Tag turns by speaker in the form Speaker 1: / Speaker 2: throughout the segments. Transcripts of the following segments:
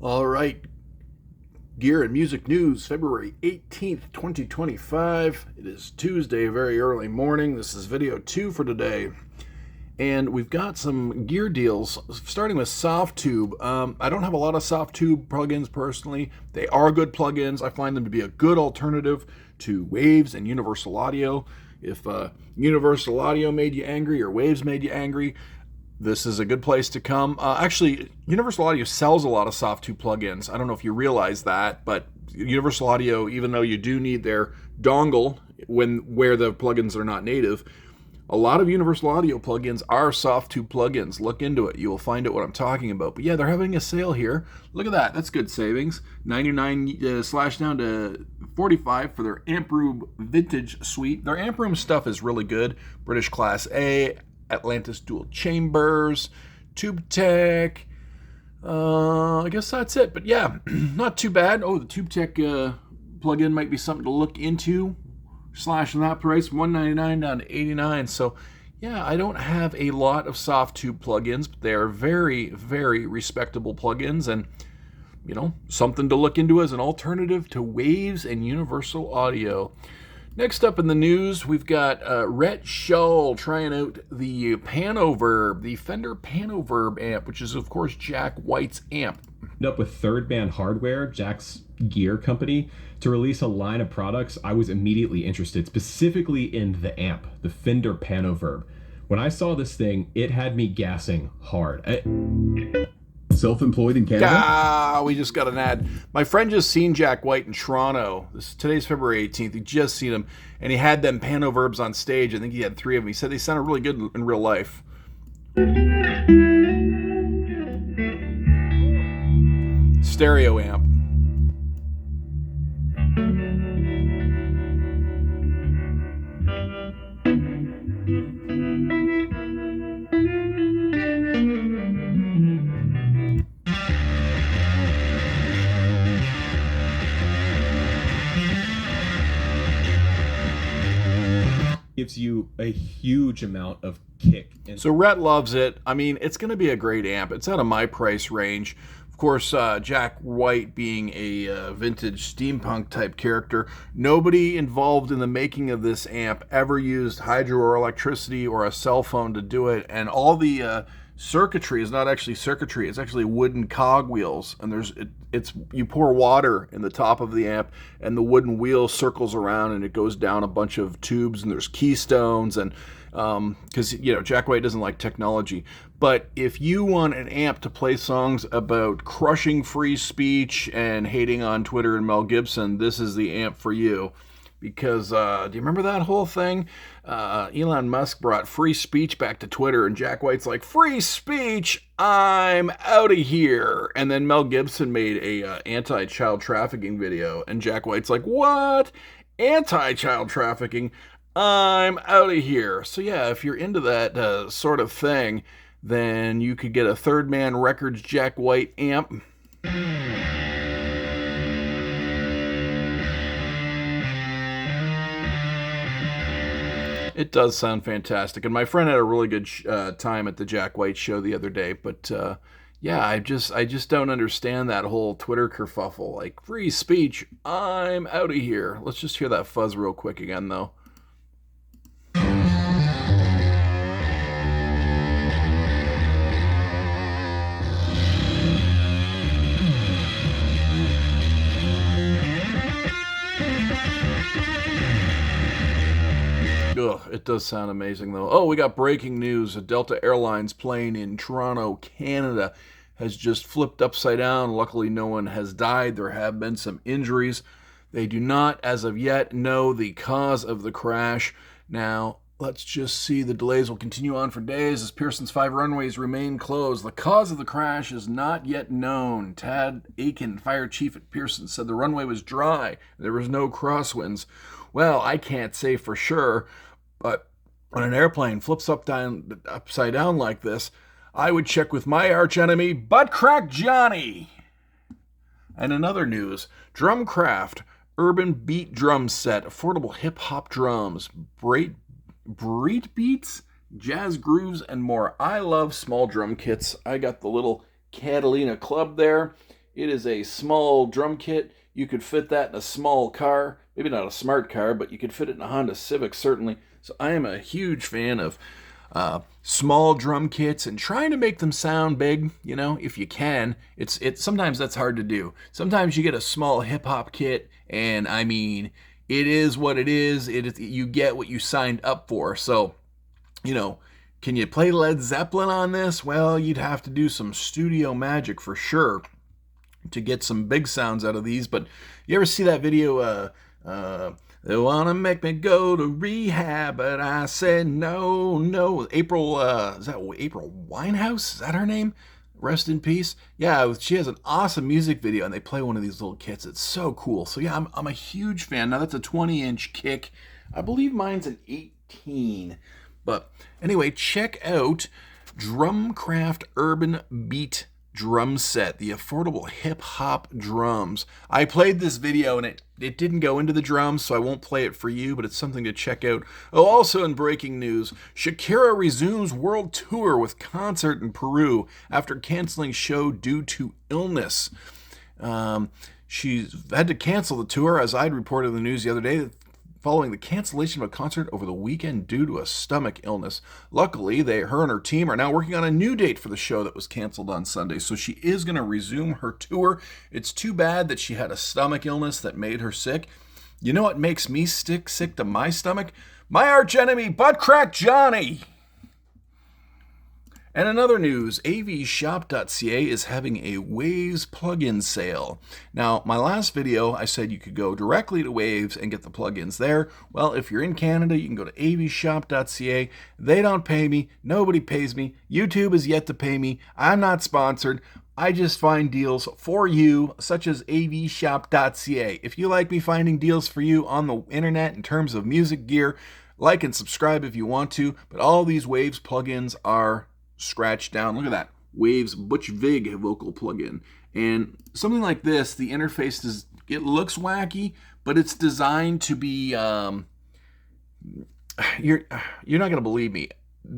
Speaker 1: All right, gear and music news, February 18th, 2025. It is Tuesday, very early morning. This is video 2 for today. And we've got some gear deals, starting with Softube. I don't have a lot of Softube plugins personally. They are good plugins. I find them to be a good alternative to Waves and Universal Audio. If Universal Audio made you angry or Waves made you angry, this is a good place to come. Actually, Universal Audio sells a lot of Softube plugins. I don't know if you realize that, but Universal Audio, even though you do need their dongle where the plugins are not native, a lot of Universal Audio plugins are Softube plugins. Look into it. You will find out what I'm talking about. But yeah, they're having a sale here. Look at that. That's good savings. $99 slash down to $45 for their Amp Room Vintage Suite. Their Amp Room stuff is really good. British Class A, Atlantis Dual Chambers, Tube Tech. I guess that's it. But yeah, not too bad. Oh, the Tube Tech plugin might be something to look into. Slashing that price, $199 down to $89. So yeah, I don't have a lot of Softube plugins, but they are very, very respectable plugins, and you know, something to look into as an alternative to Waves and Universal Audio. Next up in the news, we've got Rhett Shull trying out the Pano Verb, the Fender Pano Verb amp, which is of course Jack White's amp.
Speaker 2: Up with Third Man Hardware, Jack's gear company, to release a line of products. I was immediately interested, specifically in the amp, the Fender Plano Verb. When I saw this thing, it had me gassing hard. Self-employed in Canada?
Speaker 1: We just got an ad. My friend just seen Jack White in Toronto. Today's February 18th. He just seen him, and he had them Pano Verbs on stage. I think he had 3 of them. He said they sounded really good in real life. Stereo amp.
Speaker 2: Gives you a huge amount of kick.
Speaker 1: So Rhett loves it. I mean, it's going to be a great amp. It's out of my price range. Of course, Jack White being a vintage steampunk type character, nobody involved in the making of this amp ever used hydro or electricity or a cell phone to do it, and all the circuitry is not actually circuitry. It's actually wooden cogwheels, and you pour water in the top of the amp, and the wooden wheel circles around, and it goes down a bunch of tubes, and there's keystones, and because you know Jack White doesn't like technology. But if you want an amp to play songs about crushing free speech and hating on Twitter and Mel Gibson, this is the amp for you. Because, do you remember that whole thing? Elon Musk brought free speech back to Twitter, and Jack White's like, free speech, I'm out of here. And then Mel Gibson made a anti-child trafficking video, and Jack White's like, what? Anti-child trafficking? I'm out of here. So yeah, if you're into that sort of thing, then you could get a Third Man Records Jack White amp. It does sound fantastic, and my friend had a really good time at the Jack White show the other day. But yeah, I just don't understand that whole Twitter kerfuffle. Like, free speech, I'm out of here. Let's just hear that fuzz real quick again, though. Ugh, it does sound amazing, though. Oh, we got breaking news. A Delta Airlines plane in Toronto, Canada, has just flipped upside down. Luckily, no one has died. There have been some injuries. They do not, as of yet, know the cause of the crash. Now, let's just see. The delays will continue on for days as Pearson's 5 runways remain closed. The cause of the crash is not yet known. Tad Aiken, fire chief at Pearson, said the runway was dry. There was no crosswinds. Well, I can't say for sure, but when an airplane flips upside down like this, I would check with my archenemy, Butt Crack Johnny. And in other news, Drumcraft, urban beat drum set, affordable hip-hop drums, break beats, jazz grooves, and more. I love small drum kits. I got the little Catalina Club there. It is a small drum kit. You could fit that in a small car. Maybe not a smart car, but you could fit it in a Honda Civic, certainly. So I am a huge fan of small drum kits and trying to make them sound big, you know, if you can. It's sometimes that's hard to do. Sometimes you get a small hip hop kit, and I mean, it is what it is. You get what you signed up for. So, you know, can you play Led Zeppelin on this? Well, you'd have to do some studio magic for sure to get some big sounds out of these. But you ever see that video, they want to make me go to rehab, but I said no, no. April, is that April Winehouse? Is that her name? Rest in peace. Yeah, she has an awesome music video, and they play one of these little kits. It's so cool. So yeah, I'm a huge fan. Now that's a 20-inch kick. I believe mine's an 18. But anyway, check out Drumcraft Urban Beat drum set, the affordable hip-hop drums. I played this video and it didn't go into the drums, so I won't play it for you, but it's something to check out. Oh, also in breaking news, Shakira resumes world tour with concert in Peru after canceling show due to illness. She's had to cancel the tour, as I'd reported in the news the other day, following the cancellation of a concert over the weekend due to a stomach illness. Luckily, her and her team are now working on a new date for the show that was canceled on Sunday, so she is going to resume her tour. It's too bad that she had a stomach illness that made her sick. You know what makes me sick to my stomach? My archenemy, Butt Crack Johnny! And in other news, AVShop.ca is having a Waves plugin sale. Now, my last video, I said you could go directly to Waves and get the plugins there. Well, if you're in Canada, you can go to AVShop.ca. They don't pay me. Nobody pays me. YouTube is yet to pay me. I'm not sponsored. I just find deals for you, such as AVShop.ca. If you like me finding deals for you on the internet in terms of music gear, like and subscribe if you want to. But all these Waves plugins are scratched down. Look at that. Waves Butch Vig vocal plugin. And something like this, the interface it looks wacky, but it's designed to be you're not going to believe me.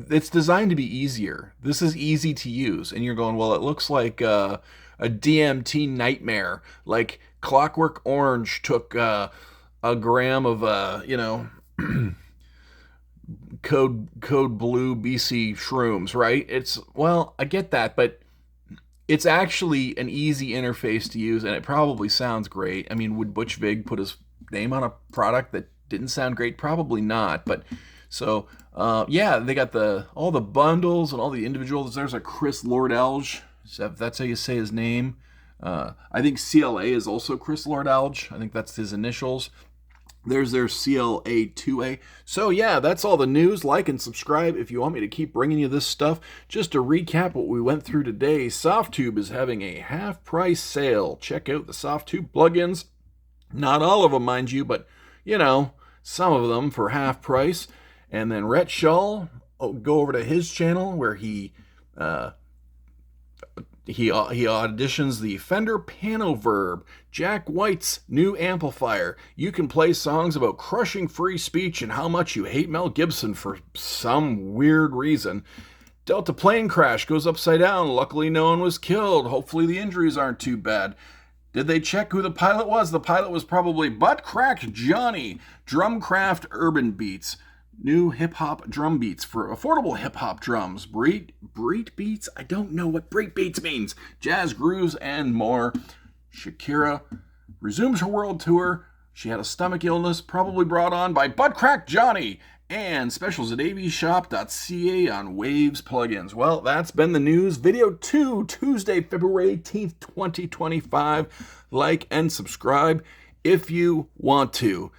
Speaker 1: It's designed to be easier. This is easy to use. And you're going, well, it looks like a DMT nightmare. Like Clockwork Orange took a gram of Code Blue BC shrooms, right? Well, I get that, but it's actually an easy interface to use, and it probably sounds great. I mean, would Butch Vig put his name on a product that didn't sound great? Probably not. But so yeah, they got all the bundles and all the individuals. There's a Chris Lord-Alge, if that's how you say his name. I think CLA is also Chris Lord-Alge. I think that's his initials. There's their CLA2A. So yeah, that's all the news. Like and subscribe if you want me to keep bringing you this stuff. Just to recap what we went through today, Softube is having a half-price sale. Check out the Softube plugins. Not all of them, mind you, but, you know, some of them for half price. And then Rhett Shull, go over to his channel where he auditions the Fender Pano Verb, Jack White's new amplifier. You can play songs about crushing free speech and how much you hate Mel Gibson for some weird reason. Delta plane crash goes upside down. Luckily, no one was killed. Hopefully, the injuries aren't too bad. Did they check who the pilot was? The pilot was probably Butt Crack Johnny. Drumcraft Urban Beats. New hip-hop drum beats for affordable hip-hop drums. Break beats? I don't know what break beats means. Jazz grooves and more. Shakira resumes her world tour. She had a stomach illness, probably brought on by Butt Crack Johnny. And specials at AVShop.ca on Waves plugins. Well, that's been the news. Video 2, Tuesday, February 18th, 2025. Like and subscribe if you want to.